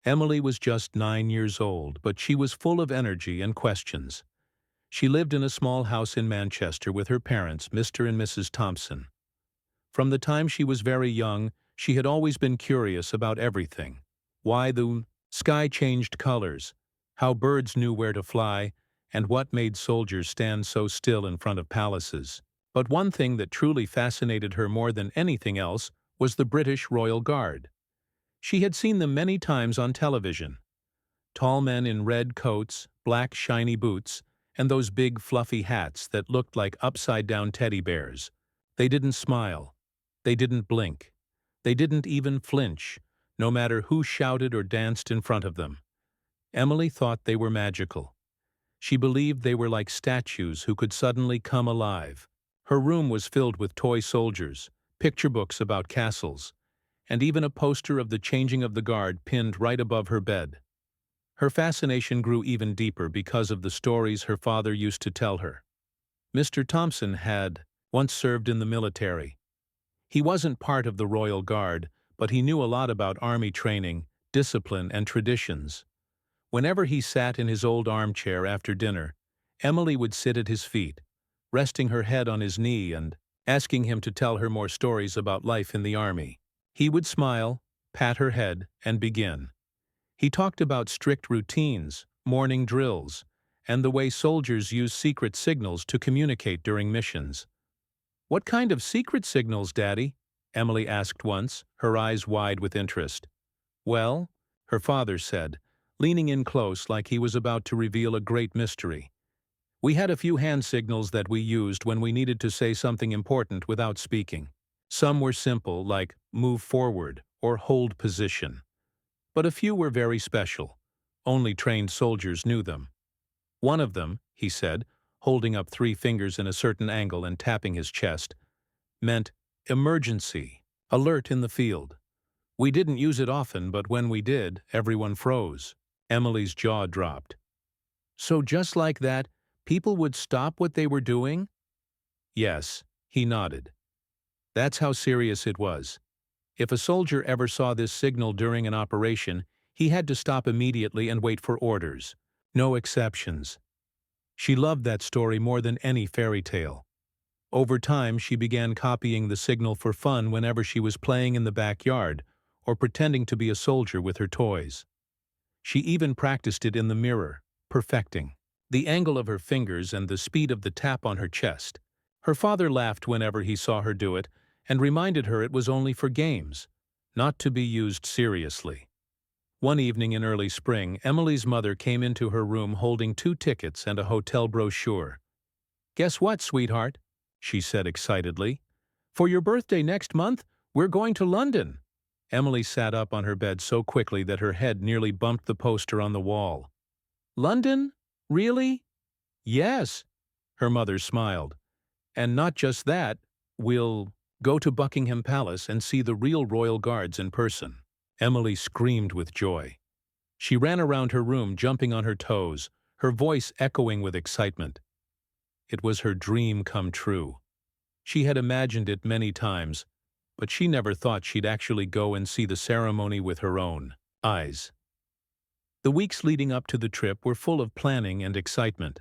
Emily was just 9 years old, but she was full of energy and questions. She lived in a small house in Manchester with her parents, Mr. and Mrs. Thompson. From the time she was very young, she had always been curious about everything. Why the sky changed colors, how birds knew where to fly, and what made soldiers stand so still in front of palaces. But one thing that truly fascinated her more than anything else was the British Royal Guard. She had seen them many times on television. Tall men in red coats, black shiny boots, and those big fluffy hats that looked like upside-down teddy bears. They didn't smile. They didn't blink. They didn't even flinch, no matter who shouted or danced in front of them. Emily thought they were magical. She believed they were like statues who could suddenly come alive. Her room was filled with toy soldiers, picture books about castles, and even a poster of the changing of the guard pinned right above her bed. Her fascination grew even deeper because of the stories her father used to tell her. Mr. Thompson had once served in the military. He wasn't part of the Royal Guard, but he knew a lot about army training, discipline, and traditions. Whenever he sat in his old armchair after dinner, Emily would sit at his feet, resting her head on his knee and asking him to tell her more stories about life in the army. He would smile, pat her head, and begin. He talked about strict routines, morning drills, and the way soldiers use secret signals to communicate during missions. "What kind of secret signals, Daddy?" Emily asked once, her eyes wide with interest. "Well," her father said, leaning in close like he was about to reveal a great mystery. "We had a few hand signals that we used when we needed to say something important without speaking. Some were simple, like move forward or hold position. But a few were very special. Only trained soldiers knew them. One of them," he said, holding up 3 fingers in a certain angle and tapping his chest, meant emergency, alert in the field. We didn't use it often, but when we did, everyone froze. Emily's jaw dropped. "So just like that, people would stop what they were doing?" "Yes," he nodded. "That's how serious it was. If a soldier ever saw this signal during an operation, he had to stop immediately and wait for orders. No exceptions." She loved that story more than any fairy tale. Over time, she began copying the signal for fun whenever she was playing in the backyard or pretending to be a soldier with her toys. She even practiced it in the mirror, perfecting the angle of her fingers and the speed of the tap on her chest. Her father laughed whenever he saw her do it and reminded her it was only for games, not to be used seriously. One evening in early spring, Emily's mother came into her room holding 2 tickets and a hotel brochure. "Guess what, sweetheart?" she said excitedly. "For your birthday next month, we're going to London." Emily sat up on her bed so quickly that her head nearly bumped the poster on the wall. "London? Really?" "Yes," her mother smiled. "And not just that, we'll go to Buckingham Palace and see the real royal guards in person." Emily screamed with joy. She ran around her room, jumping on her toes, her voice echoing with excitement. It was her dream come true. She had imagined it many times, but she never thought she'd actually go and see the ceremony with her own eyes. The weeks leading up to the trip were full of planning and excitement.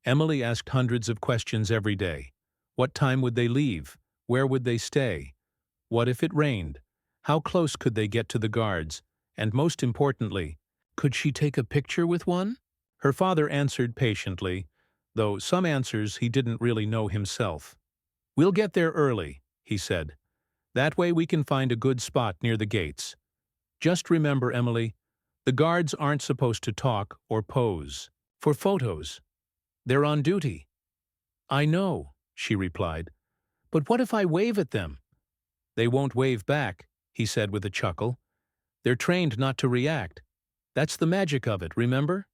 Emily asked hundreds of questions every day. What time would they leave? Where would they stay? What if it rained? How close could they get to the guards? And most importantly, could she take a picture with one? Her father answered patiently, though some answers he didn't really know himself. "We'll get there early," he said. "That way we can find a good spot near the gates. Just remember, Emily, the guards aren't supposed to talk or pose for photos. They're on duty." "I know," she replied. "But what if I wave at them?" "They won't wave back," he said with a chuckle. "They're trained not to react. That's the magic of it, remember?"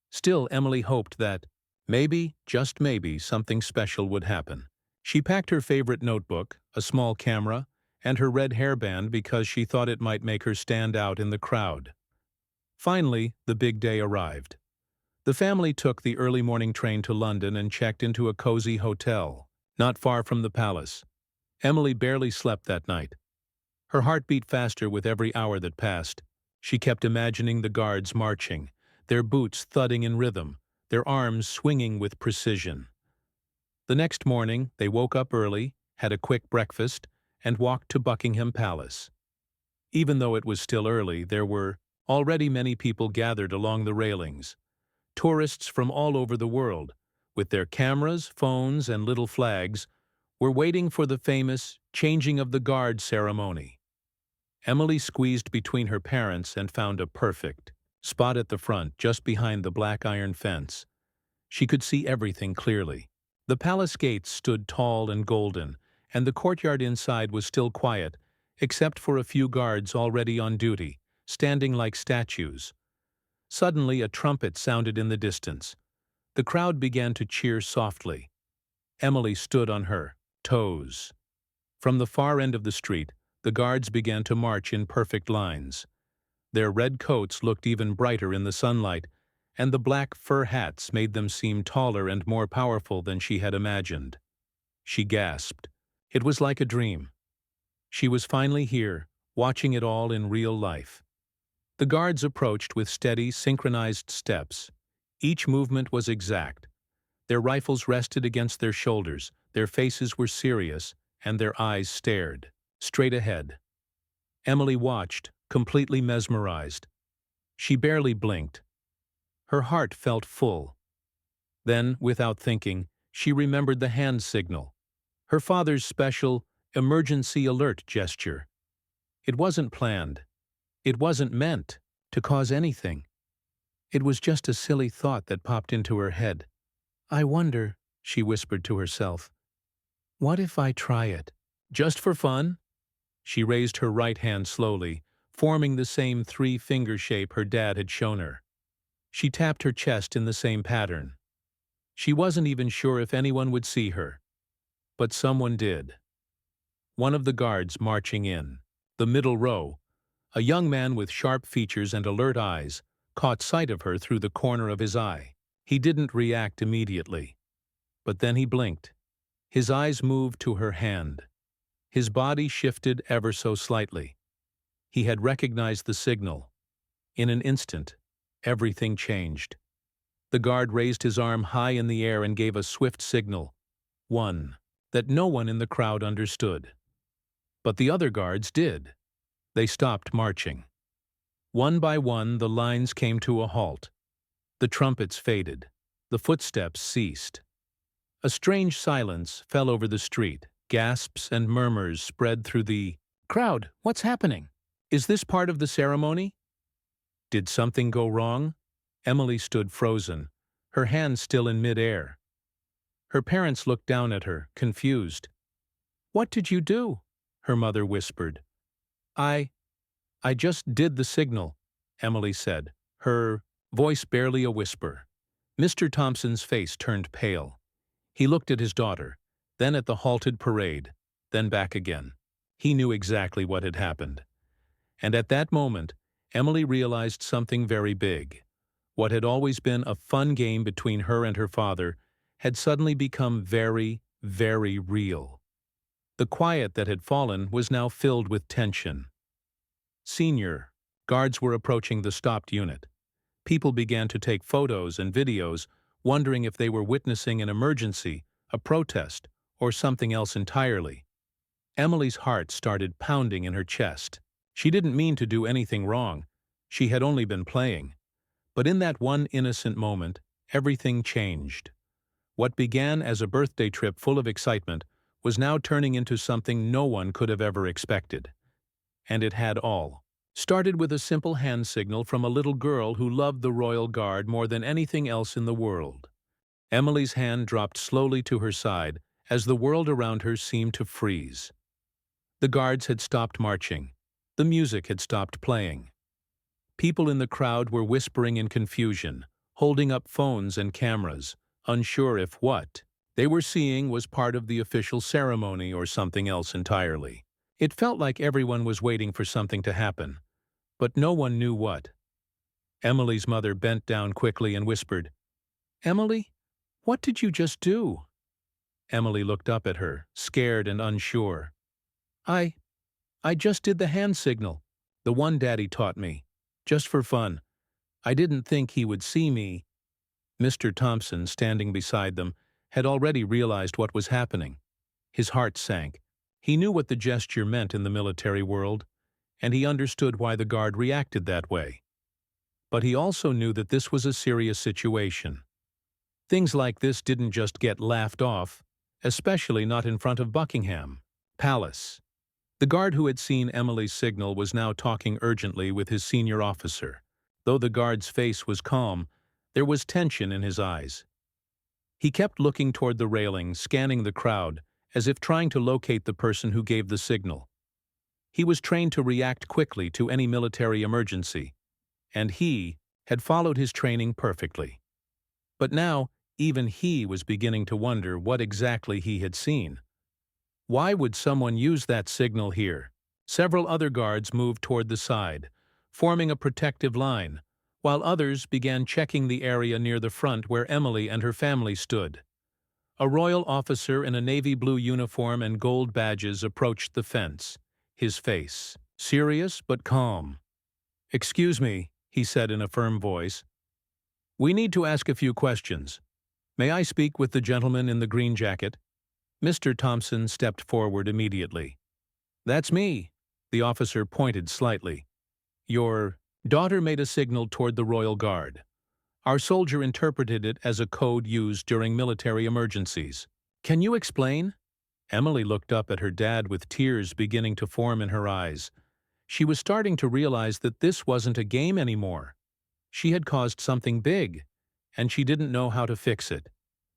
Still, Emily hoped that maybe, just maybe, something special would happen. She packed her favorite notebook, a small camera, and her red hairband because she thought it might make her stand out in the crowd. Finally, the big day arrived. The family took the early morning train to London and checked into a cozy hotel, not far from the palace. Emily barely slept that night. Her heart beat faster with every hour that passed. She kept imagining the guards marching, their boots thudding in rhythm, their arms swinging with precision. The next morning, they woke up early, had a quick breakfast, and walked to Buckingham Palace. Even though it was still early, there were already many people gathered along the railings, tourists from all over the world, with their cameras, phones, and little flags, were waiting for the famous changing of the guard ceremony. Emily squeezed between her parents and found a perfect spot at the front, just behind the black iron fence. She could see everything clearly. The palace gates stood tall and golden, and the courtyard inside was still quiet, except for a few guards already on duty, standing like statues. Suddenly a trumpet sounded in the distance. The crowd began to cheer softly. Emily stood on her toes. From the far end of the street, the guards began to march in perfect lines. Their red coats looked even brighter in the sunlight, and the black fur hats made them seem taller and more powerful than she had imagined. She gasped. It was like a dream. She was finally here, watching it all in real life. The guards approached with steady, synchronized steps. Each movement was exact. Their rifles rested against their shoulders, their faces were serious, and their eyes stared straight ahead. Emily watched, completely mesmerized. She barely blinked. Her heart felt full. Then, without thinking, she remembered the hand signal, her father's special emergency alert gesture. It wasn't planned. It wasn't meant to cause anything. It was just a silly thought that popped into her head. I wonder, she whispered to herself, what if I try it? Just for fun? She raised her right hand slowly, forming the same three-finger shape her dad had shown her. She tapped her chest in the same pattern. She wasn't even sure if anyone would see her. But someone did. One of the guards marching in, the middle row, a young man with sharp features and alert eyes, caught sight of her through the corner of his eye. He didn't react immediately. But then he blinked. His eyes moved to her hand. His body shifted ever so slightly. He had recognized the signal. In an instant, everything changed. The guard raised his arm high in the air and gave a swift signal, one, that no one in the crowd understood. But the other guards did. They stopped marching. One by one, the lines came to a halt. The trumpets faded. The footsteps ceased. A strange silence fell over the street. Gasps and murmurs spread through the crowd. What's happening? Is this part of the ceremony? Did something go wrong? Emily stood frozen, her hands still in mid-air. Her parents looked down at her, confused. What did you do? Her mother whispered. I just did the signal, Emily said, her voice barely a whisper. Mr. Thompson's face turned pale. He looked at his daughter, then at the halted parade, then back again. He knew exactly what had happened. And at that moment, Emily realized something very big. What had always been a fun game between her and her father had suddenly become very, very real. The quiet that had fallen was now filled with tension. Senior, guards were approaching the stopped unit. People began to take photos and videos, wondering if they were witnessing an emergency, a protest, or something else entirely. Emily's heart started pounding in her chest. She didn't mean to do anything wrong. She had only been playing. But in that one innocent moment, everything changed. What began as a birthday trip full of excitement was now turning into something no one could have ever expected. And it had all. Started with a simple hand signal from a little girl who loved the Royal Guard more than anything else in the world. Emily's hand dropped slowly to her side as the world around her seemed to freeze. The guards had stopped marching. The music had stopped playing. People in the crowd were whispering in confusion, holding up phones and cameras, unsure if what they were seeing was part of the official ceremony or something else entirely. It felt like everyone was waiting for something to happen, but no one knew what. Emily's mother bent down quickly and whispered, "Emily, what did you just do?" Emily looked up at her, scared and unsure. I just did the hand signal, the one Daddy taught me." Just for fun. I didn't think he would see me." Mr. Thompson, standing beside them, had already realized what was happening. His heart sank. He knew what the gesture meant in the military world, and he understood why the guard reacted that way. But he also knew that this was a serious situation. Things like this didn't just get laughed off, especially not in front of Buckingham Palace. The guard who had seen Emily's signal was now talking urgently with his senior officer. Though the guard's face was calm, there was tension in his eyes. He kept looking toward the railing, scanning the crowd, as if trying to locate the person who gave the signal. He was trained to react quickly to any military emergency, and he had followed his training perfectly. But now, even he was beginning to wonder what exactly he had seen. Why would someone use that signal here? Several other guards moved toward the side, forming a protective line, while others began checking the area near the front where Emily and her family stood. A royal officer in a navy blue uniform and gold badges approached the fence, his face serious but calm. "Excuse me," he said in a firm voice. "We need to ask a few questions. May I speak with the gentleman in the green jacket?" Mr. Thompson stepped forward immediately. "That's me." The officer pointed slightly. "Your daughter made a signal toward the Royal Guard. Our soldier interpreted it as a code used during military emergencies. Can you explain?" Emily looked up at her dad with tears beginning to form in her eyes. She was starting to realize that this wasn't a game anymore. She had caused something big, and she didn't know how to fix it.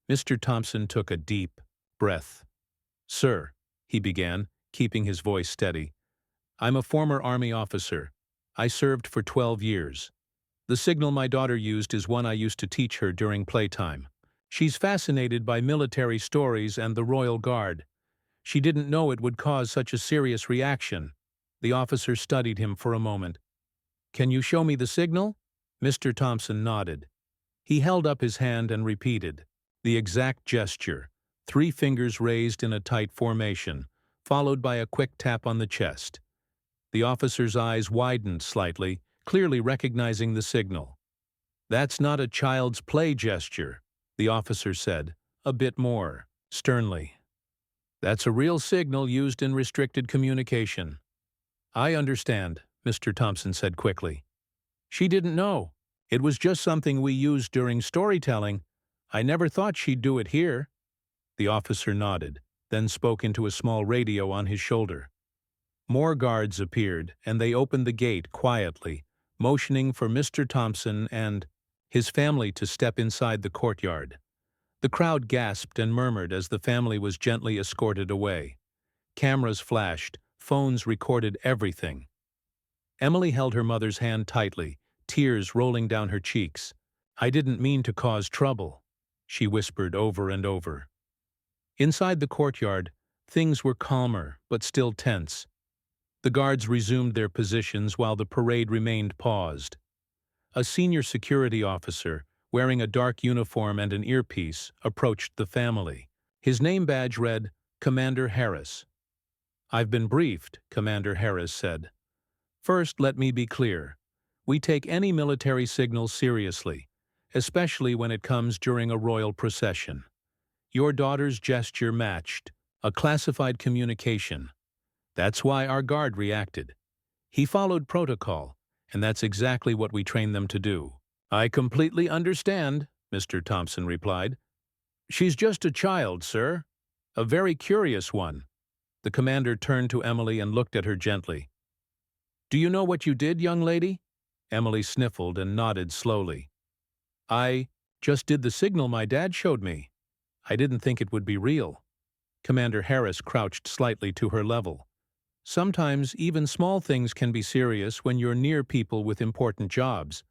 Mr. Thompson took a deep breath. "Sir," he began, keeping his voice steady, "I'm a former Army officer. I served for 12 years. The signal my daughter used is one I used to teach her during playtime. She's fascinated by military stories and the Royal Guard. She didn't know it would cause such a serious reaction." The officer studied him for a moment. "Can you show me the signal?" Mr. Thompson nodded. He held up his hand and repeated the exact gesture, 3 fingers raised in a tight formation, followed by a quick tap on the chest. The officer's eyes widened slightly, clearly recognizing the signal. "That's not a child's play gesture," the officer said, a bit more sternly. "That's a real signal used in restricted communication." "I understand," Mr. Thompson said quickly. "She didn't know. It was just something we used during storytelling. I never thought she'd do it here." The officer nodded, then spoke into a small radio on his shoulder. More guards appeared, and they opened the gate quietly, motioning for Mr. Thompson and his family to step inside the courtyard. The crowd gasped and murmured as the family was gently escorted away. Cameras flashed, phones recorded everything. Emily held her mother's hand tightly, tears rolling down her cheeks. "I didn't mean to cause trouble," she whispered over and over. Inside the courtyard, things were calmer but still tense. The guards resumed their positions while the parade remained paused. A senior security officer, wearing a dark uniform and an earpiece, approached the family. His name badge read, "Commander Harris." "I've been briefed," Commander Harris said. "First, let me be clear. We take any military signal seriously, especially when it comes during a royal procession. Your daughter's gesture matched a classified communication. That's why our guard reacted. He followed protocol, and that's exactly what we train them to do." "I completely understand," Mr. Thompson replied. "She's just a child, sir. A very curious one." The commander turned to Emily and looked at her gently. "Do you know what you did, young lady?" Emily sniffled and nodded slowly. "I just did the signal my dad showed me. I didn't think it would be real." Commander Harris crouched slightly to her level. "Sometimes even small things can be serious when you're near people with important jobs.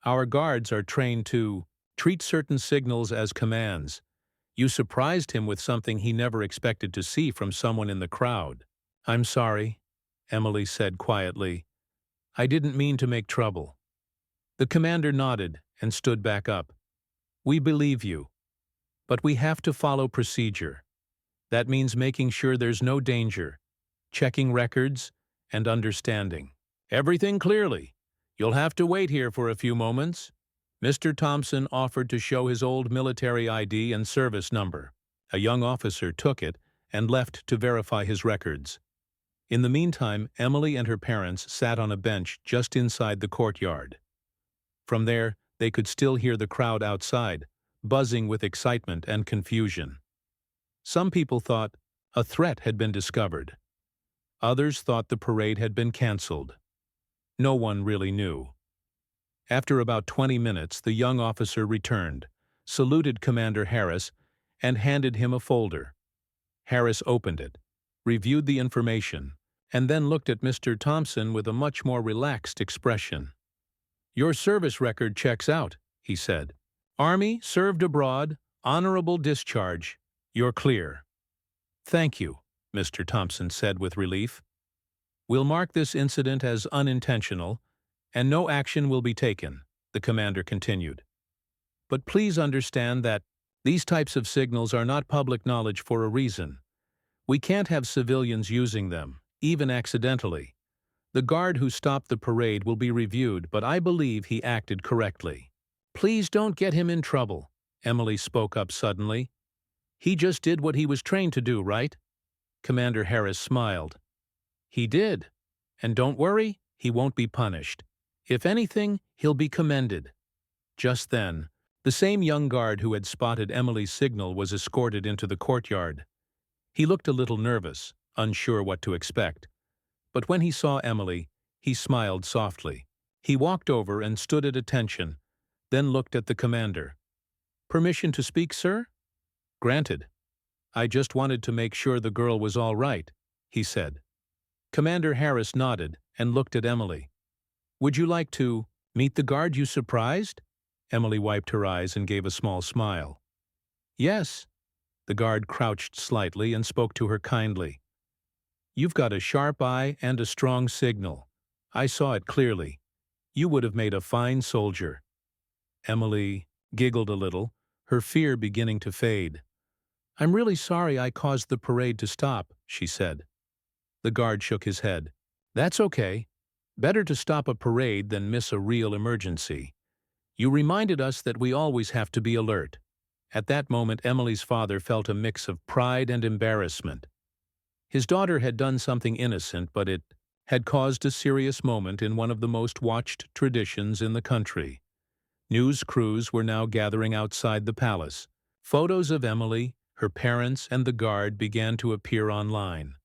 Our guards are trained to treat certain signals as commands. You surprised him with something he never expected to see from someone in the crowd." "I'm sorry," Emily said quietly. "I didn't mean to make trouble." The commander nodded and stood back up. "We believe you. But we have to follow procedure. That means making sure there's no danger, checking records, and understanding everything clearly. You'll have to wait here for a few moments. Mr. Thompson offered to show his old military ID and service number. A young officer took it and left to verify his records. In the meantime, Emily and her parents sat on a bench just inside the courtyard. From there, they could still hear the crowd outside, buzzing with excitement and confusion. Some people thought a threat had been discovered. Others thought the parade had been canceled. No one really knew. After about 20 minutes, the young officer returned, saluted Commander Harris, and handed him a folder. Harris opened it, reviewed the information, and then looked at Mr. Thompson with a much more relaxed expression. "Your service record checks out," he said. "Army, served abroad, honorable discharge. You're clear." "Thank you," Mr. Thompson said with relief. "We'll mark this incident as unintentional, and no action will be taken," the commander continued. "But please understand that these types of signals are not public knowledge for a reason. We can't have civilians using them, even accidentally. The guard who stopped the parade will be reviewed, but I believe he acted correctly." "Please don't get him in trouble," Emily spoke up suddenly. "He just did what he was trained to do, right?" Commander Harris smiled. "He did. And don't worry, he won't be punished. If anything, he'll be commended." Just then, the same young guard who had spotted Emily's signal was escorted into the courtyard. He looked a little nervous, unsure what to expect. But when he saw Emily, he smiled softly. He walked over and stood at attention, then looked at the commander. "Permission to speak, sir?" "Granted. I just wanted to make sure the girl was all right," he said. Commander Harris nodded and looked at Emily. "Would you like to meet the guard you surprised?" Emily wiped her eyes and gave a small smile. "Yes." The guard crouched slightly and spoke to her kindly. "You've got a sharp eye and a strong signal. I saw it clearly. You would have made a fine soldier." Emily giggled a little, her fear beginning to fade. "I'm really sorry I caused the parade to stop," she said. The guard shook his head. "That's okay. Better to stop a parade than miss a real emergency. You reminded us that we always have to be alert." At that moment, Emily's father felt a mix of pride and embarrassment. His daughter had done something innocent, but it had caused a serious moment in one of the most watched traditions in the country. News crews were now gathering outside the palace. Photos of Emily, her parents, and the guard began to appear online.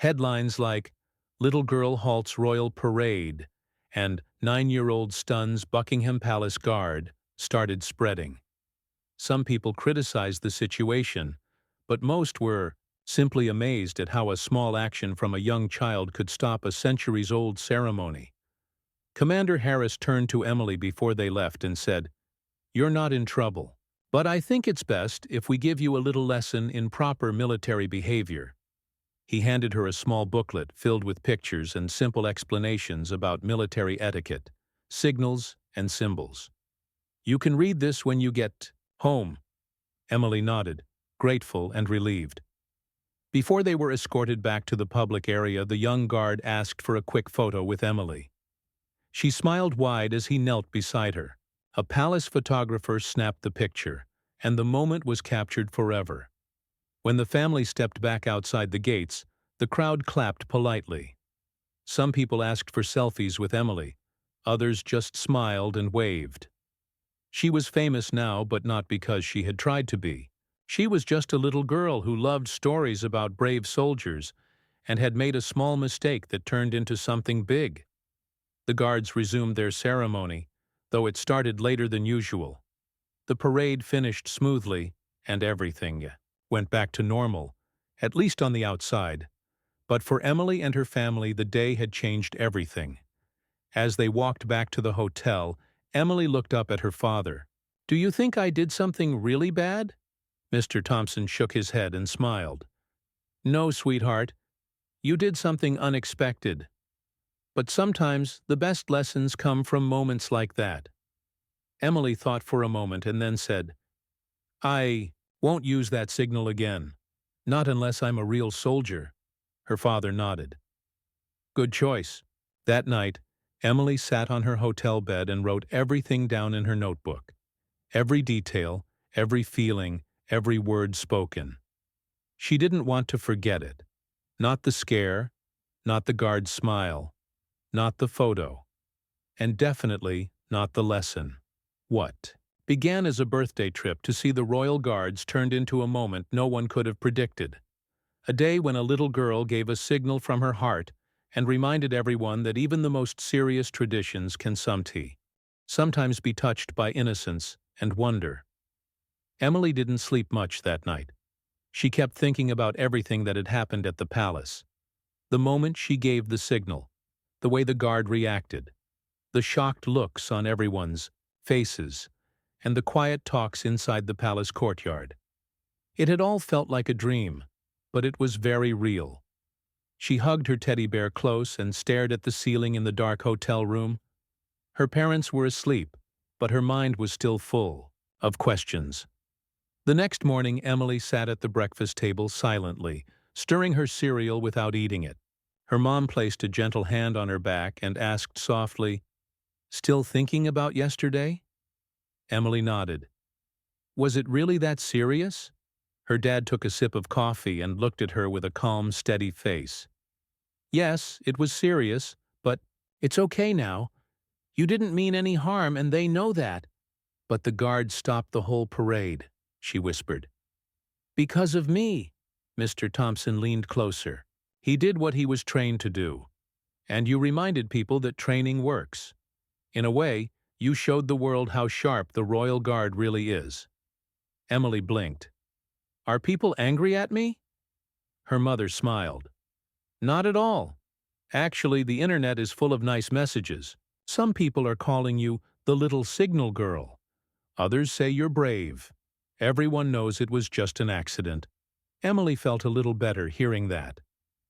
Headlines like, "Little Girl Halts Royal Parade," and "9-Year-Old Stuns Buckingham Palace Guard" started spreading. Some people criticized the situation, but most were simply amazed at how a small action from a young child could stop a centuries-old ceremony. Commander Harris turned to Emily before they left and said, "You're not in trouble, but I think it's best if we give you a little lesson in proper military behavior." He handed her a small booklet filled with pictures and simple explanations about military etiquette, signals, and symbols. "You can read this when you get home." Emily nodded, grateful and relieved. Before they were escorted back to the public area, the young guard asked for a quick photo with Emily. She smiled wide as he knelt beside her. A palace photographer snapped the picture, and the moment was captured forever. When the family stepped back outside the gates, the crowd clapped politely. Some people asked for selfies with Emily, others just smiled and waved. She was famous now, but not because she had tried to be. She was just a little girl who loved stories about brave soldiers and had made a small mistake that turned into something big. The guards resumed their ceremony, though it started later than usual. The parade finished smoothly, and everything went back to normal, at least on the outside. But for Emily and her family, the day had changed everything. As they walked back to the hotel, Emily looked up at her father. "Do you think I did something really bad?" Mr. Thompson shook his head and smiled. "No, sweetheart. You did something unexpected. But sometimes the best lessons come from moments like that." Emily thought for a moment and then said, "I won't use that signal again. Not unless I'm a real soldier." Her father nodded. "Good choice." That night, Emily sat on her hotel bed and wrote everything down in her notebook. Every detail, every feeling, every word spoken. She didn't want to forget it. Not the scare, not the guard's smile, not the photo, and definitely not the lesson. What began as a birthday trip to see the Royal Guards turned into a moment no one could have predicted. A day when a little girl gave a signal from her heart and reminded everyone that even the most serious traditions can sometimes be touched by innocence and wonder. Emily didn't sleep much that night. She kept thinking about everything that had happened at the palace. The moment she gave the signal, the way the guard reacted, the shocked looks on everyone's faces, and the quiet talks inside the palace courtyard. It had all felt like a dream, but it was very real. She hugged her teddy bear close and stared at the ceiling in the dark hotel room. Her parents were asleep, but her mind was still full of questions. The next morning, Emily sat at the breakfast table silently, stirring her cereal without eating it. Her mom placed a gentle hand on her back and asked softly, "Still thinking about yesterday?" Emily nodded. Was it really that serious? Her dad took a sip of coffee and looked at her with a calm, steady face. Yes, it was serious, but it's okay now. You didn't mean any harm, and they know that. But the guards stopped the whole parade, she whispered. Because of me. Mr. Thompson leaned closer. He did what he was trained to do. And you reminded people that training works. In a way, you showed the world how sharp the Royal Guard really is. Emily blinked. Are people angry at me? Her mother smiled. Not at all. Actually, the internet is full of nice messages. Some people are calling you the little signal girl. Others say you're brave. Everyone knows it was just an accident. Emily felt a little better hearing that.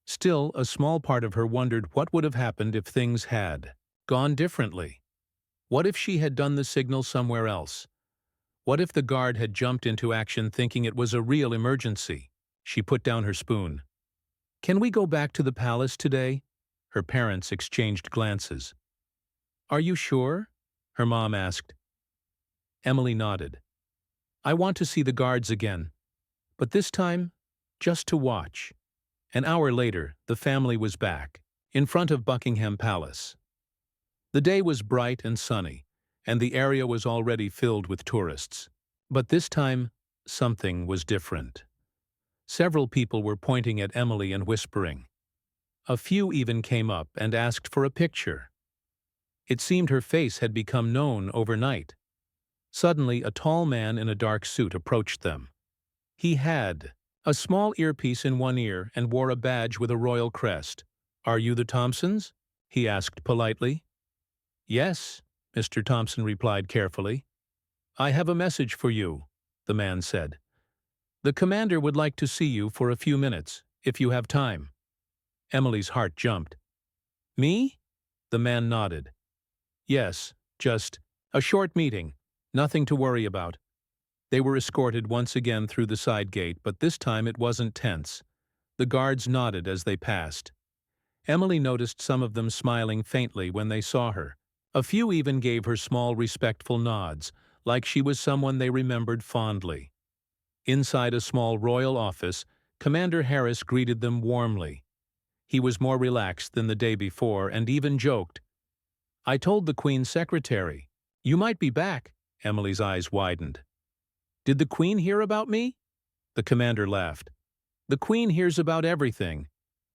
Still, a small part of her wondered what would have happened if things had gone differently. What if she had done the signal somewhere else? What if the guard had jumped into action thinking it was a real emergency? She put down her spoon. Can we go back to the palace today? Her parents exchanged glances. Are you sure? Her mom asked. Emily nodded. I want to see the guards again, but this time, just to watch. An hour later, the family was back, in front of Buckingham Palace. The day was bright and sunny, and the area was already filled with tourists. But this time, something was different. Several people were pointing at Emily and whispering. A few even came up and asked for a picture. It seemed her face had become known overnight. Suddenly, a tall man in a dark suit approached them. He had a small earpiece in one ear and wore a badge with a royal crest. Are you the Thompsons? He asked politely. Yes, Mr. Thompson replied carefully. I have a message for you, the man said. The commander would like to see you for a few minutes, if you have time. Emily's heart jumped. Me? The man nodded. Yes, just a short meeting, nothing to worry about. They were escorted once again through the side gate, but this time it wasn't tense. The guards nodded as they passed. Emily noticed some of them smiling faintly when they saw her. A few even gave her small, respectful nods, like she was someone they remembered fondly. Inside a small royal office, Commander Harris greeted them warmly. He was more relaxed than the day before and even joked. I told the Queen's secretary. You might be back. Emily's eyes widened. Did the Queen hear about me? The commander laughed. The Queen hears about everything.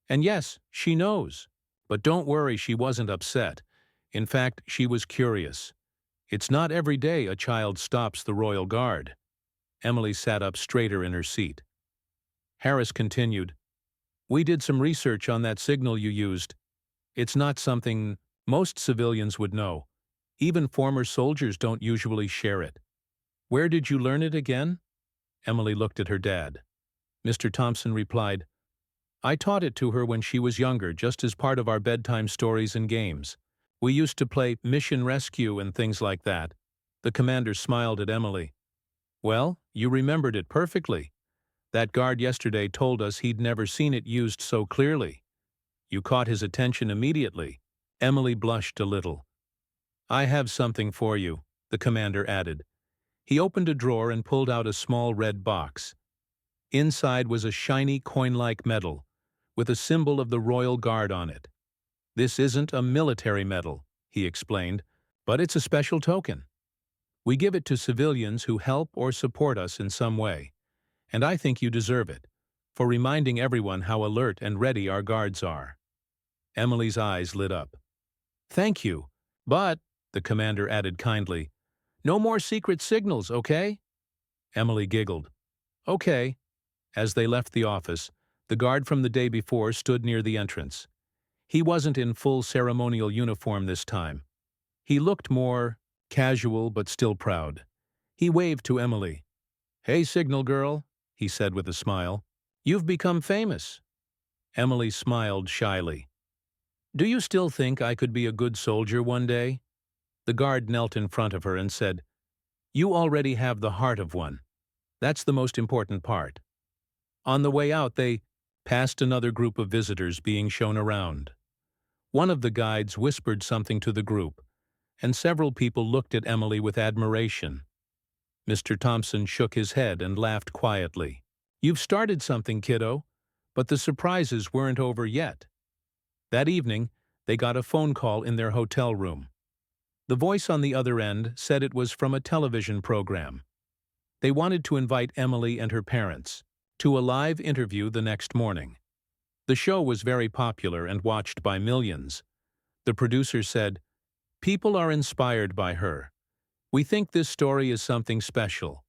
And yes, she knows. But don't worry, she wasn't upset. In fact, she was curious. It's not every day a child stops the Royal Guard. Emily sat up straighter in her seat. Harris continued, We did some research on that signal you used. It's not something most civilians would know. Even former soldiers don't usually share it. Where did you learn it again? Emily looked at her dad. Mr. Thompson replied, I taught it to her when she was younger, just as part of our bedtime stories and games. We used to play Mission Rescue and things like that. The commander smiled at Emily. Well, you remembered it perfectly. That guard yesterday told us he'd never seen it used so clearly. You caught his attention immediately. Emily blushed a little. "I have something for you," the commander added. He opened a drawer and pulled out a small red box. Inside was a shiny coin-like medal, with a symbol of the Royal Guard on it. "This isn't a military medal," he explained, "but it's a special token. We give it to civilians who help or support us in some way, and I think you deserve it, for reminding everyone how alert and ready our guards are." Emily's eyes lit up. "Thank you, but," the commander added kindly, "no more secret signals, okay?" Emily giggled. "Okay." As they left the office, the guard from the day before stood near the entrance. He wasn't in full ceremonial uniform this time. He looked more casual but still proud. He waved to Emily. "Hey, signal girl," he said with a smile. "You've become famous." Emily smiled shyly. "Do you still think I could be a good soldier one day?" The guard knelt in front of her and said, "You already have the heart of one. That's the most important part." On the way out, they passed another group of visitors being shown around. One of the guides whispered something to the group, and several people looked at Emily with admiration. Mr. Thompson shook his head and laughed quietly. "You've started something, kiddo, but the surprises weren't over yet." That evening, they got a phone call in their hotel room. The voice on the other end said it was from a television program. They wanted to invite Emily and her parents to a live interview the next morning. The show was very popular and watched by millions. The producer said, "People are inspired by her. We think this story is something special."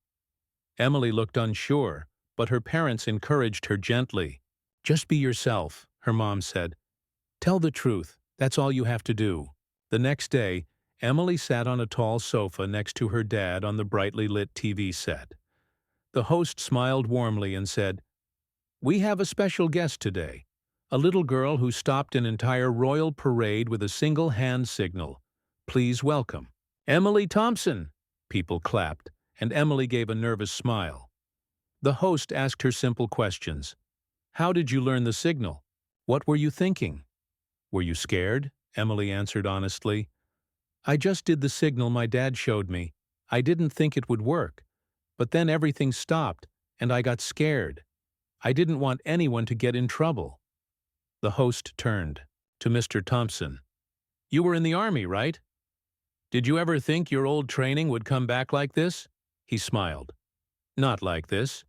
Emily looked unsure, but her parents encouraged her gently. "Just be yourself," her mom said. "Tell the truth. That's all you have to do." The next day, Emily sat on a tall sofa next to her dad on the brightly lit TV set. The host smiled warmly and said, "We have a special guest today, a little girl who stopped an entire royal parade with a single hand signal. Please welcome Emily Thompson." People clapped, and Emily gave a nervous smile. The host asked her simple questions. "How did you learn the signal? What were you thinking?" "Were you scared?" Emily answered honestly. "I just did the signal my dad showed me. I didn't think it would work. But then everything stopped, and I got scared. I didn't want anyone to get in trouble." The host turned to Mr. Thompson. "You were in the Army, right? Did you ever think your old training would come back like this?" He smiled. "Not like this.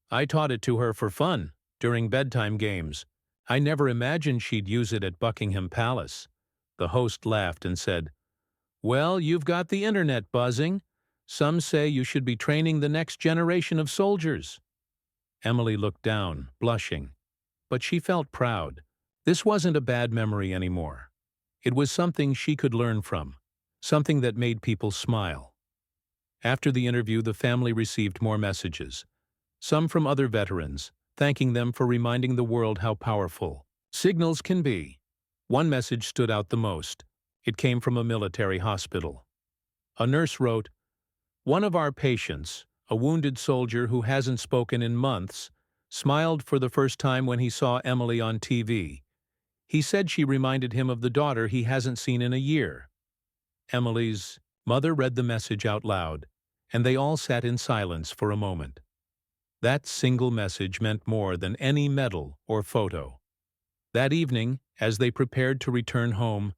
I taught it to her for fun, during bedtime games. I never imagined she'd use it at Buckingham Palace." The host laughed and said, "Well, you've got the internet buzzing. Some say you should be training the next generation of soldiers." Emily looked down, blushing. But she felt proud. This wasn't a bad memory anymore. It was something she could learn from, something that made people smile. After the interview, the family received more messages, some from other veterans, thanking them for reminding the world how powerful signals can be. One message stood out the most. It came from a military hospital. A nurse wrote, "One of our patients, a wounded soldier who hasn't spoken in months, smiled for the first time when he saw Emily on TV. He said she reminded him of the daughter he hasn't seen in a year." Emily's mother read the message out loud, and they all sat in silence for a moment. That single message meant more than any medal or photo. That evening, as they prepared to return home,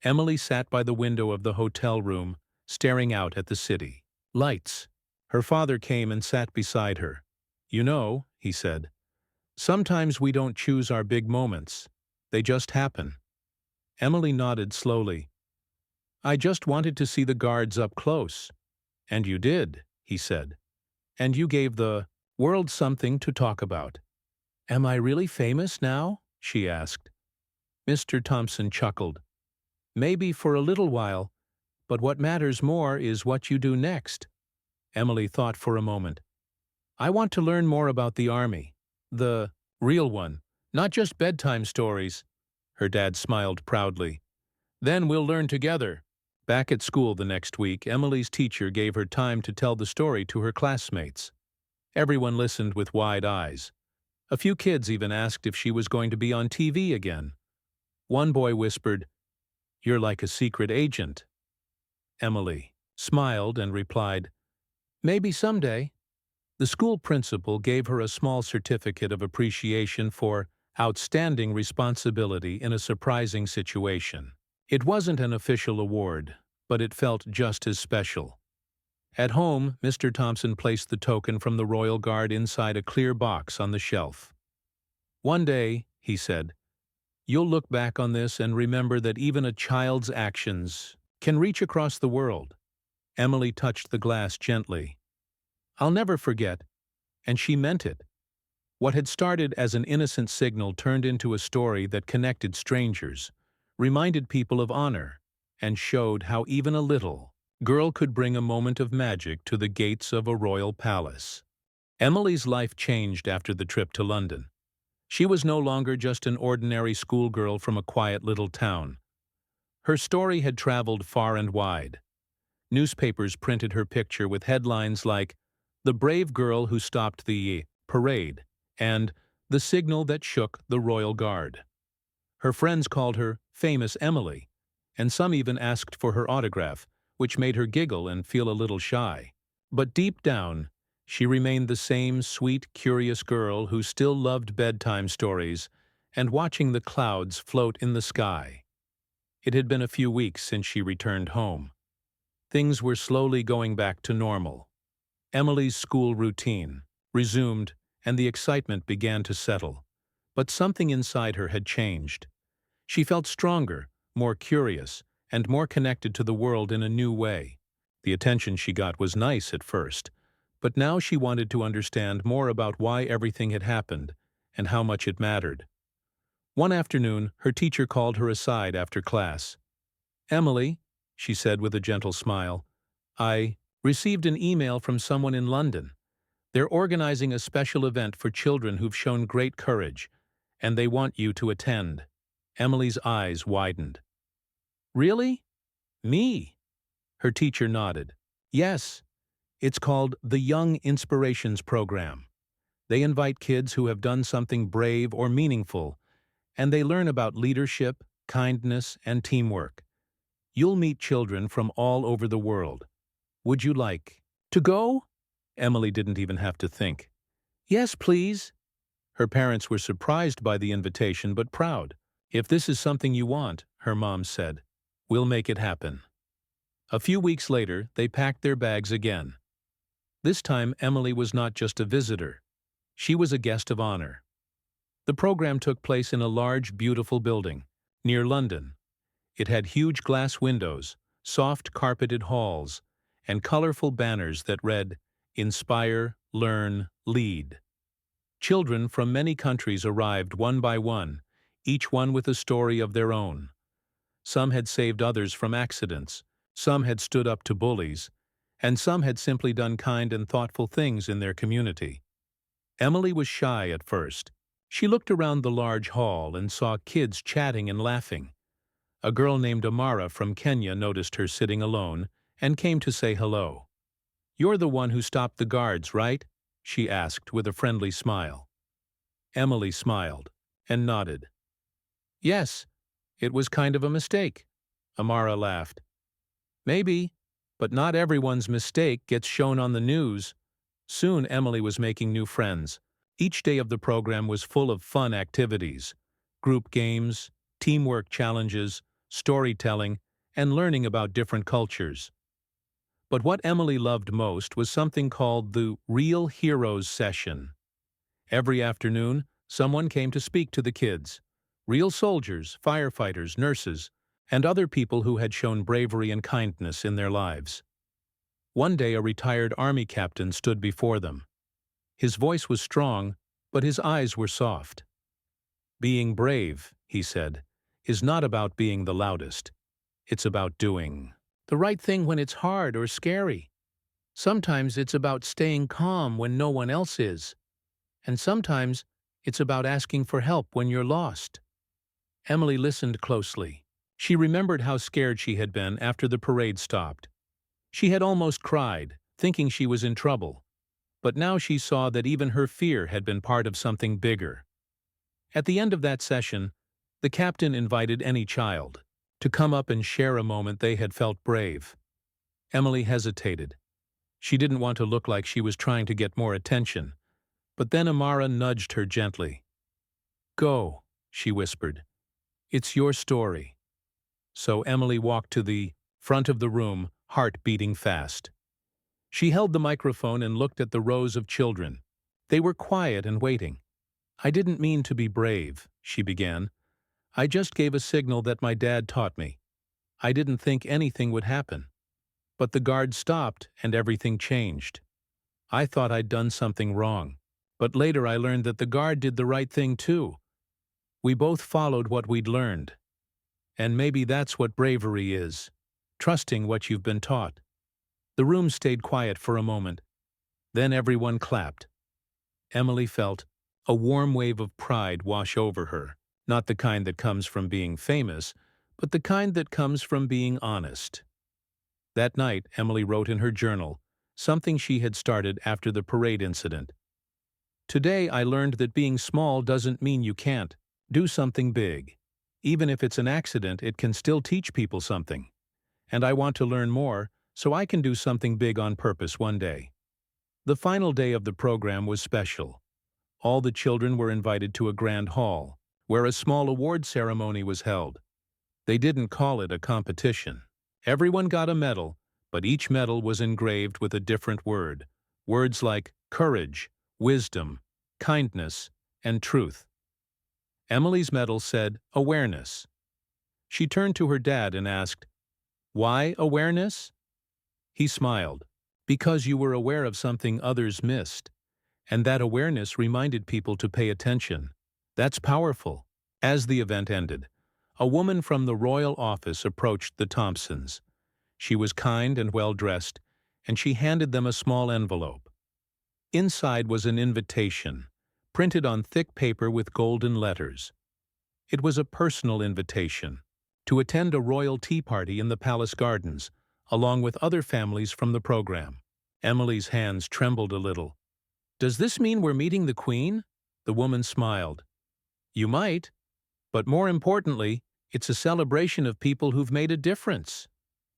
Emily sat by the window of the hotel room, staring out at the city. Lights. Her father came and sat beside her. "You know," he said, "sometimes we don't choose our big moments. They just happen." Emily nodded slowly. "I just wanted to see the guards up close." "And you did," he said. "And you gave the world something to talk about." "Am I really famous now?" she asked. Mr. Thompson chuckled. "Maybe for a little while, but what matters more is what you do next." Emily thought for a moment. "I want to learn more about the Army. The real one, not just bedtime stories." Her dad smiled proudly. "Then we'll learn together." Back at school the next week, Emily's teacher gave her time to tell the story to her classmates. Everyone listened with wide eyes. A few kids even asked if she was going to be on TV again. One boy whispered, You're like a secret agent. Emily smiled and replied, Maybe someday. The school principal gave her a small certificate of appreciation for outstanding responsibility in a surprising situation. It wasn't an official award, but it felt just as special. At home, Mr. Thompson placed the token from the Royal Guard inside a clear box on the shelf. One day, he said, you'll look back on this and remember that even a child's actions can reach across the world. Emily touched the glass gently. I'll never forget, and she meant it. What had started as an innocent signal turned into a story that connected strangers, reminded people of honor, and showed how even a little girl could bring a moment of magic to the gates of a royal palace. Emily's life changed after the trip to London. She was no longer just an ordinary schoolgirl from a quiet little town. Her story had traveled far and wide. Newspapers printed her picture with headlines like, "The brave girl who stopped the parade," and "The signal that shook the Royal Guard." Her friends called her Famous Emily, and some even asked for her autograph, which made her giggle and feel a little shy. But deep down, she remained the same sweet, curious girl who still loved bedtime stories and watching the clouds float in the sky. It had been a few weeks since she returned home. Things were slowly going back to normal. Emily's school routine resumed, and the excitement began to settle. But something inside her had changed. She felt stronger, more curious, and more connected to the world in a new way. The attention she got was nice at first, but now she wanted to understand more about why everything had happened and how much it mattered. One afternoon, her teacher called her aside after class. "Emily," she said with a gentle smile, "I received an email from someone in London. They're organizing a special event for children who've shown great courage, and they want you to attend." Emily's eyes widened. "Really? Me?" Her teacher nodded. "Yes. It's called the Young Inspirations Program. They invite kids who have done something brave or meaningful, and they learn about leadership, kindness, and teamwork. You'll meet children from all over the world. Would you like to go?" Emily didn't even have to think. "Yes, please." Her parents were surprised by the invitation but proud. "If this is something you want," her mom said, "we'll make it happen." A few weeks later, they packed their bags again. This time, Emily was not just a visitor. She was a guest of honor. The program took place in a large, beautiful building near London. It had huge glass windows, soft carpeted halls, and colorful banners that read, "Inspire, Learn, Lead." Children from many countries arrived one by one, each one with a story of their own. Some had saved others from accidents, some had stood up to bullies, and some had simply done kind and thoughtful things in their community. Emily was shy at first. She looked around the large hall and saw kids chatting and laughing. A girl named Amara from Kenya noticed her sitting alone and came to say hello. "You're the one who stopped the guards, right?" she asked with a friendly smile. Emily smiled and nodded. "Yes, it was kind of a mistake." Amara laughed. "Maybe, but not everyone's mistake gets shown on the news." Soon Emily was making new friends. Each day of the program was full of fun activities, group games, teamwork challenges, storytelling, and learning about different cultures. But what Emily loved most was something called the Real Heroes Session. Every afternoon, someone came to speak to the kids. Real soldiers, firefighters, nurses, and other people who had shown bravery and kindness in their lives. One day a retired army captain stood before them. His voice was strong, but his eyes were soft. "Being brave," he said, "is not about being the loudest. It's about doing the right thing when it's hard or scary. Sometimes it's about staying calm when no one else is. And sometimes it's about asking for help when you're lost." Emily listened closely. She remembered how scared she had been after the parade stopped. She had almost cried, thinking she was in trouble. But now she saw that even her fear had been part of something bigger. At the end of that session, the captain invited any child to come up and share a moment they had felt brave. Emily hesitated. She didn't want to look like she was trying to get more attention, but then Amara nudged her gently. "Go," she whispered. "It's your story." So Emily walked to the front of the room, heart beating fast. She held the microphone and looked at the rows of children. They were quiet and waiting. "I didn't mean to be brave," she began. "I just gave a signal that my dad taught me. I didn't think anything would happen. But the guard stopped and everything changed. I thought I'd done something wrong. But later I learned that the guard did the right thing too. We both followed what we'd learned. And maybe that's what bravery is, trusting what you've been taught." The room stayed quiet for a moment. Then everyone clapped. Emily felt a warm wave of pride wash over her, not the kind that comes from being famous, but the kind that comes from being honest. That night, Emily wrote in her journal, something she had started after the parade incident. "Today I learned that being small doesn't mean you can't do something big. Even if it's an accident, it can still teach people something. And I want to learn more, so I can do something big on purpose one day." The final day of the program was special. All the children were invited to a grand hall, where a small award ceremony was held. They didn't call it a competition. Everyone got a medal, but each medal was engraved with a different word. Words like courage, wisdom, kindness, and truth. Emily's medal said awareness. She turned to her dad and asked, "Why awareness?" He smiled. "Because you were aware of something others missed. And that awareness reminded people to pay attention. That's powerful." As the event ended, a woman from the royal office approached the Thompsons. She was kind and well-dressed, and she handed them a small envelope. Inside was an invitation, printed on thick paper with golden letters. It was a personal invitation to attend a royal tea party in the palace gardens, along with other families from the program. Emily's hands trembled a little. "Does this mean we're meeting the Queen?" The woman smiled. "You might, but more importantly, it's a celebration of people who've made a difference."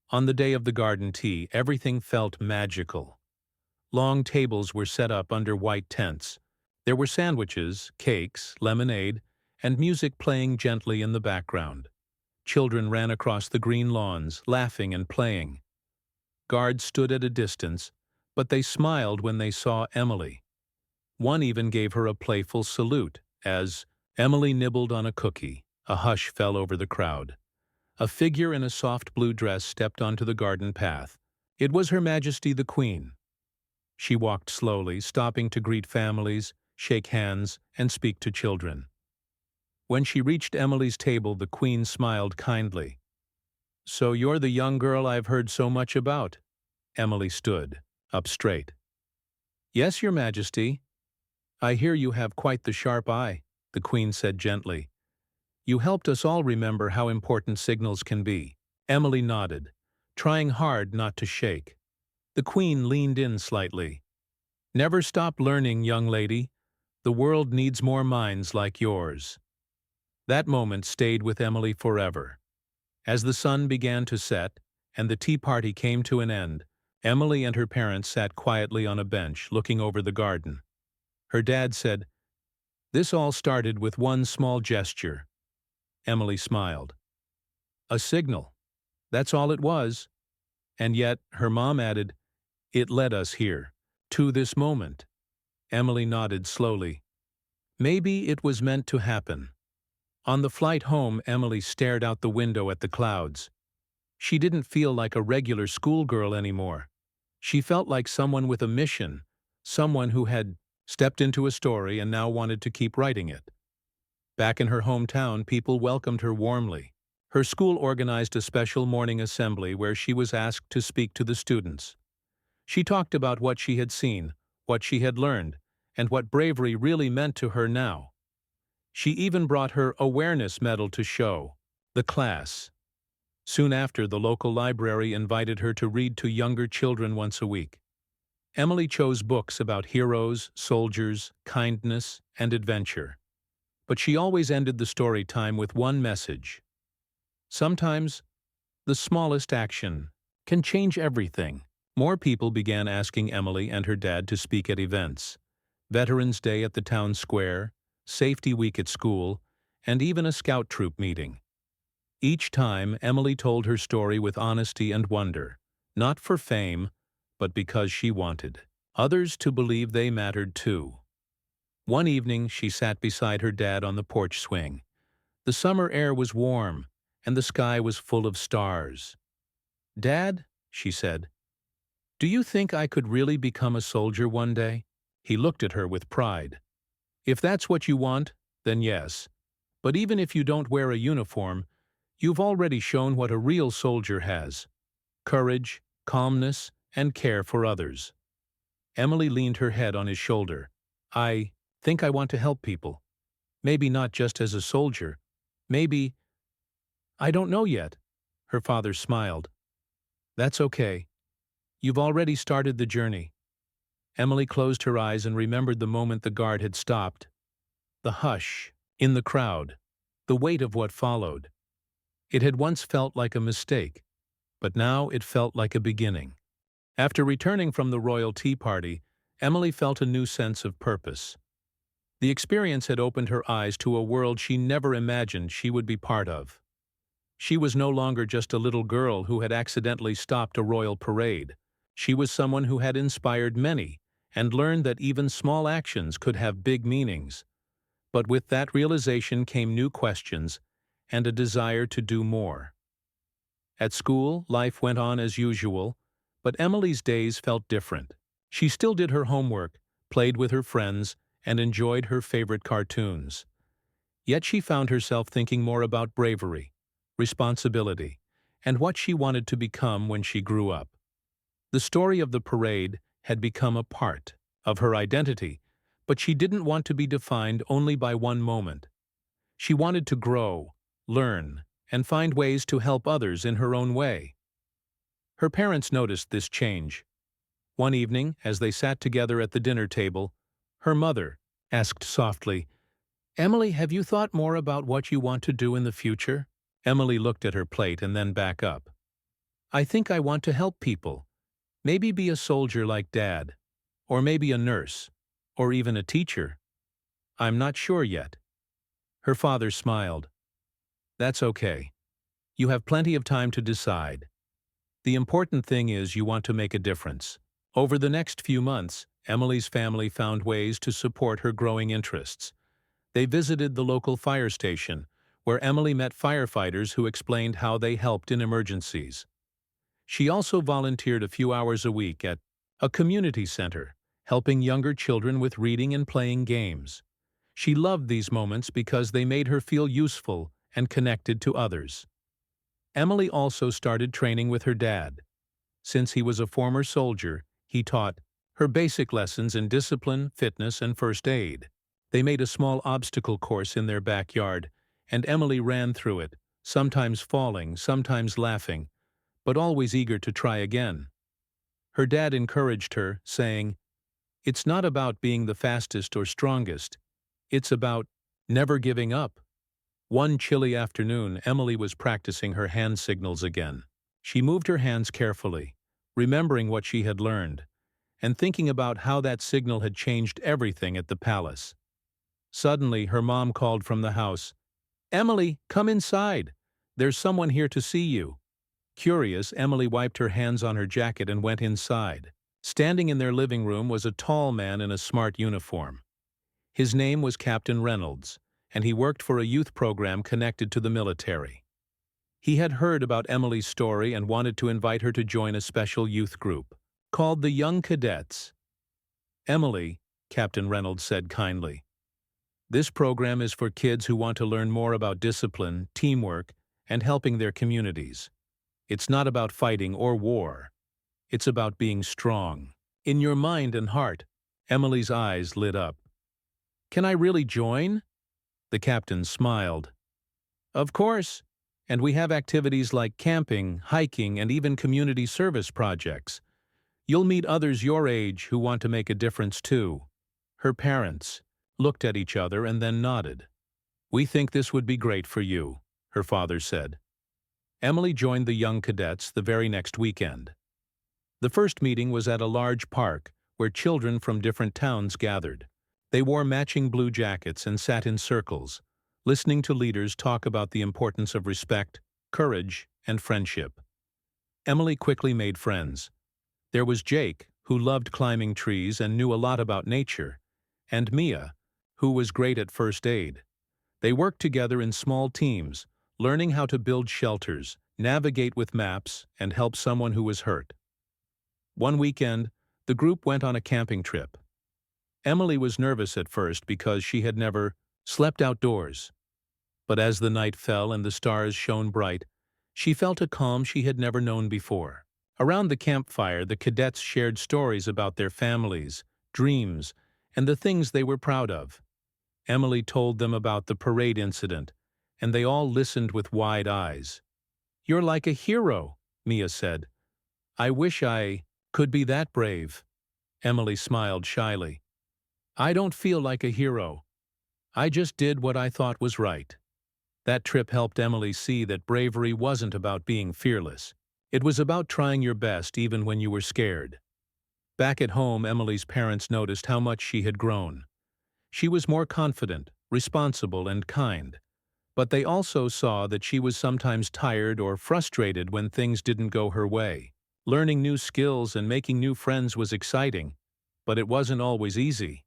On the day of the garden tea, everything felt magical. Long tables were set up under white tents. There were sandwiches, cakes, lemonade, and music playing gently in the background. Children ran across the green lawns, laughing and playing. Guards stood at a distance, but they smiled when they saw Emily. One even gave her a playful salute as Emily nibbled on a cookie. A hush fell over the crowd. A figure in a soft blue dress stepped onto the garden path. It was Her Majesty the Queen. She walked slowly, stopping to greet families, shake hands, and speak to children. When she reached Emily's table, the Queen smiled kindly. "So you're the young girl I've heard so much about." Emily stood up straight. "Yes, Your Majesty." "I hear you have quite the sharp eye," the Queen said gently. "You helped us all remember how important signals can be." Emily nodded, trying hard not to shake. The Queen leaned in slightly. "Never stop learning, young lady. The world needs more minds like yours." That moment stayed with Emily forever. As the sun began to set and the tea party came to an end, Emily and her parents sat quietly on a bench looking over the garden. Her dad said, "This all started with one small gesture." Emily smiled. "A signal. That's all it was." And yet, her mom added, "It led us here, to this moment." Emily nodded slowly. Maybe it was meant to happen. On the flight home, Emily stared out the window at the clouds. She didn't feel like a regular schoolgirl anymore. She felt like someone with a mission, someone who had stepped into a story and now wanted to keep writing it. Back in her hometown, people welcomed her warmly. Her school organized a special morning assembly where she was asked to speak to the students. She talked about what she had seen, what she had learned, and what bravery really meant to her now. She even brought her awareness medal to show the class. Soon after, the local library invited her to read to younger children once a week. Emily chose books about heroes, soldiers, kindness, and adventure. But she always ended the story time with one message. Sometimes, the smallest action can change everything. More people began asking Emily and her dad to speak at events. Veterans Day at the town square, Safety Week at school, and even a scout troop meeting. Each time, Emily told her story with honesty and wonder, not for fame, but because she wanted others to believe they mattered too. One evening, she sat beside her dad on the porch swing. The summer air was warm, and the sky was full of stars. "Dad," she said, "do you think I could really become a soldier one day?" He looked at her with pride. "If that's what you want, then yes. But even if you don't wear a uniform, you've already shown what a real soldier has: courage, calmness, and care for others." Emily leaned her head on his shoulder. "I think I want to help people. Maybe not just as a soldier. Maybe, I don't know yet." Her father smiled. "That's okay. You've already started the journey." Emily closed her eyes and remembered the moment the guard had stopped. The hush in the crowd, the weight of what followed. It had once felt like a mistake, but now it felt like a beginning. After returning from the royal tea party, Emily felt a new sense of purpose. The experience had opened her eyes to a world she never imagined she would be part of. She was no longer just a little girl who had accidentally stopped a royal parade. She was someone who had inspired many and learned that even small actions could have big meanings. But with that realization came new questions and a desire to do more. At school, life went on as usual, but Emily's days felt different. She still did her homework, played with her friends, and enjoyed her favorite cartoons. Yet she found herself thinking more about bravery, responsibility, and what she wanted to become when she grew up. The story of the parade had become a part of her identity, but she didn't want to be defined only by one moment. She wanted to grow, learn, and find ways to help others in her own way. Her parents noticed this change. One evening, as they sat together at the dinner table, her mother asked softly, "Emily, have you thought more about what you want to do in the future?" Emily looked at her plate and then back up. "I think I want to help people. Maybe be a soldier like Dad, or maybe a nurse, or even a teacher. I'm not sure yet." Her father smiled. "That's okay. You have plenty of time to decide. The important thing is you want to make a difference." Over the next few months, Emily's family found ways to support her growing interests. They visited the local fire station, where Emily met firefighters who explained how they helped in emergencies. She also volunteered a few hours a week at a community center, helping younger children with reading and playing games. She loved these moments because they made her feel useful and connected to others. Emily also started training with her dad. Since he was a former soldier, he taught her basic lessons in discipline, fitness, and first aid. They made a small obstacle course in their backyard, and Emily ran through it, sometimes falling, sometimes laughing, but always eager to try again. Her dad encouraged her, saying, "It's not about being the fastest or strongest. It's about never giving up." One chilly afternoon, Emily was practicing her hand signals again. She moved her hands carefully, remembering what she had learned, and thinking about how that signal had changed everything at the palace. Suddenly, her mom called from the house, "Emily, come inside. There's someone here to see you." Curious, Emily wiped her hands on her jacket and went inside. Standing in their living room was a tall man in a smart uniform. His name was Captain Reynolds, and he worked for a youth program connected to the military. He had heard about Emily's story and wanted to invite her to join a special youth group, called the Young Cadets. "Emily," Captain Reynolds said kindly, "this program is for kids who want to learn more about discipline, teamwork, and helping their communities. It's not about fighting or war. It's about being strong. In your mind and heart." Emily's eyes lit up. "Can I really join?" The captain smiled. "Of course. And we have activities like camping, hiking, and even community service projects. You'll meet others your age who want to make a difference too." Her parents looked at each other and then nodded. "We think this would be great for you," her father said. Emily joined the young cadets the very next weekend. The first meeting was at a large park where children from different towns gathered. They wore matching blue jackets and sat in circles, listening to leaders talk about the importance of respect, courage, and friendship. Emily quickly made friends. There was Jake, who loved climbing trees and knew a lot about nature, and Mia, who was great at first aid. They worked together in small teams, learning how to build shelters, navigate with maps, and help someone who was hurt. One weekend, the group went on a camping trip. Emily was nervous at first because she had never slept outdoors. But as the night fell and the stars shone bright, she felt a calm she had never known before. Around the campfire, the cadets shared stories about their families, dreams, and the things they were proud of. Emily told them about the parade incident, and they all listened with wide eyes. "You're like a hero," Mia said. "I wish I could be that brave." Emily smiled shyly. "I don't feel like a hero. I just did what I thought was right." That trip helped Emily see that bravery wasn't about being fearless. It was about trying your best even when you were scared. Back at home, Emily's parents noticed how much she had grown. She was more confident, responsible, and kind. But they also saw that she was sometimes tired or frustrated when things didn't go her way. Learning new skills and making new friends was exciting, but it wasn't always easy.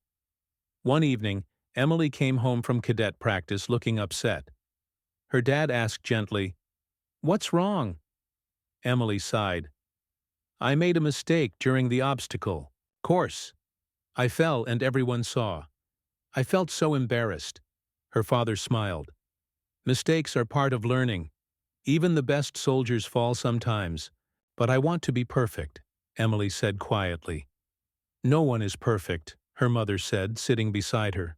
One evening, Emily came home from cadet practice looking upset. Her dad asked gently, "What's wrong?" Emily sighed. "I made a mistake during the obstacle course. I fell and everyone saw. I felt so embarrassed." Her father smiled. "Mistakes are part of learning. Even the best soldiers fall sometimes. But I want to be perfect," Emily said quietly. "No one is perfect," her mother said, sitting beside her.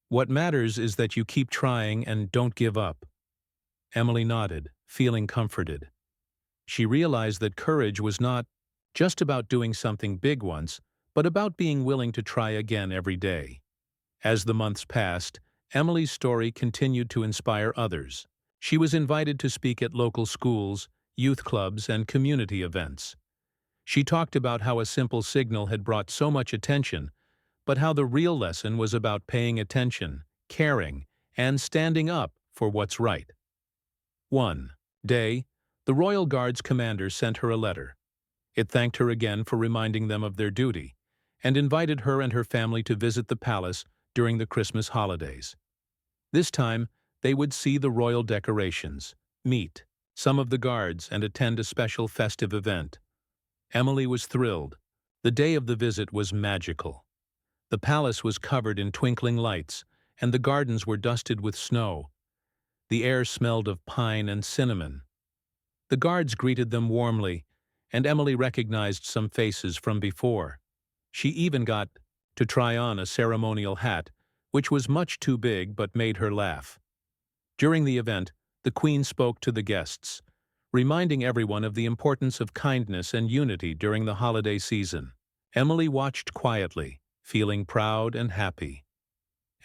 "What matters is that you keep trying and don't give up." Emily nodded, feeling comforted. She realized that courage was not just about doing something big once, but about being willing to try again every day. As the months passed, Emily's story continued to inspire others. She was invited to speak at local schools, youth clubs, and community events. She talked about how a simple signal had brought so much attention, but how the real lesson was about paying attention, caring, and standing up for what's right. One day, the Royal Guard's commander sent her a letter. It thanked her again for reminding them of their duty, and invited her and her family to visit the palace during the Christmas holidays. This time, they would see the royal decorations, meet some of the guards, and attend a special festive event. Emily was thrilled. The day of the visit was magical. The palace was covered in twinkling lights, and the gardens were dusted with snow. The air smelled of pine and cinnamon. The guards greeted them warmly, and Emily recognized some faces from before. She even got to try on a ceremonial hat, which was much too big but made her laugh. During the event, the Queen spoke to the guests, reminding everyone of the importance of kindness and unity during the holiday season. Emily watched quietly, feeling proud and happy.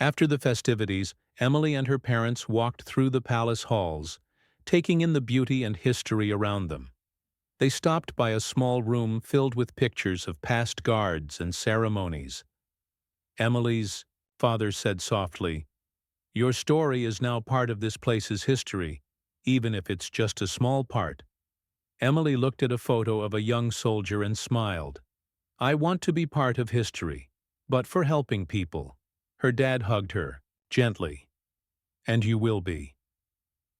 After the festivities, Emily and her parents walked through the palace halls, taking in the beauty and history around them. They stopped by a small room filled with pictures of past guards and ceremonies. Emily's father said softly, "Your story is now part of this place's history, even if it's just a small part." Emily looked at a photo of a young soldier and smiled. "I want to be part of history, but for helping people." Her dad hugged her, gently. "And you will be."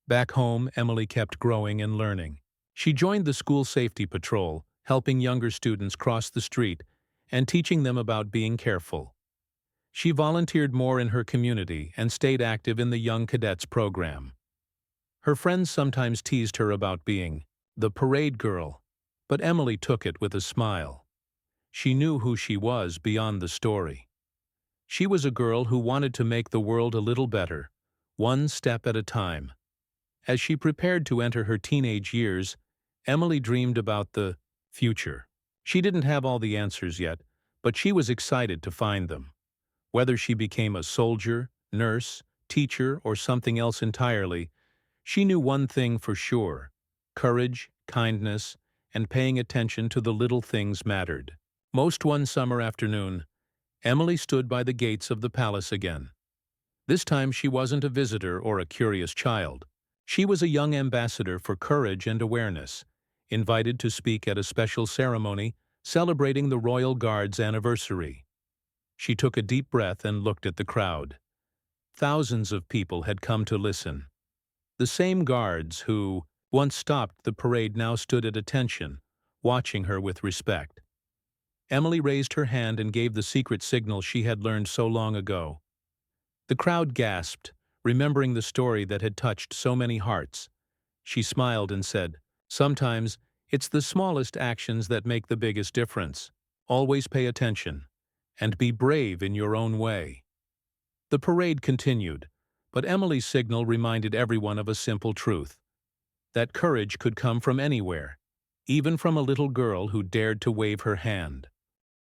Back home, Emily kept growing and learning. She joined the school safety patrol, helping younger students cross the street and teaching them about being careful. She volunteered more in her community and stayed active in the Young Cadets program. Her friends sometimes teased her about being the parade girl, but Emily took it with a smile. She knew who she was beyond the story. She was a girl who wanted to make the world a little better, one step at a time. As she prepared to enter her teenage years, Emily dreamed about the future. She didn't have all the answers yet, but she was excited to find them. Whether she became a soldier, nurse, teacher, or something else entirely, she knew one thing for sure: Courage, kindness, and paying attention to the little things mattered. Most one summer afternoon, Emily stood by the gates of the palace again. This time she wasn't a visitor or a curious child. She was a young ambassador for courage and awareness, invited to speak at a special ceremony celebrating the Royal Guard's anniversary. She took a deep breath and looked at the crowd. Thousands of people had come to listen. The same guards who once stopped the parade now stood at attention, watching her with respect. Emily raised her hand and gave the secret signal she had learned so long ago. The crowd gasped, remembering the story that had touched so many hearts. She smiled and said, "Sometimes it's the smallest actions that make the biggest difference. Always pay attention, and be brave in your own way." The parade continued, but Emily's signal reminded everyone of a simple truth: that courage could come from anywhere, even from a little girl who dared to wave her hand.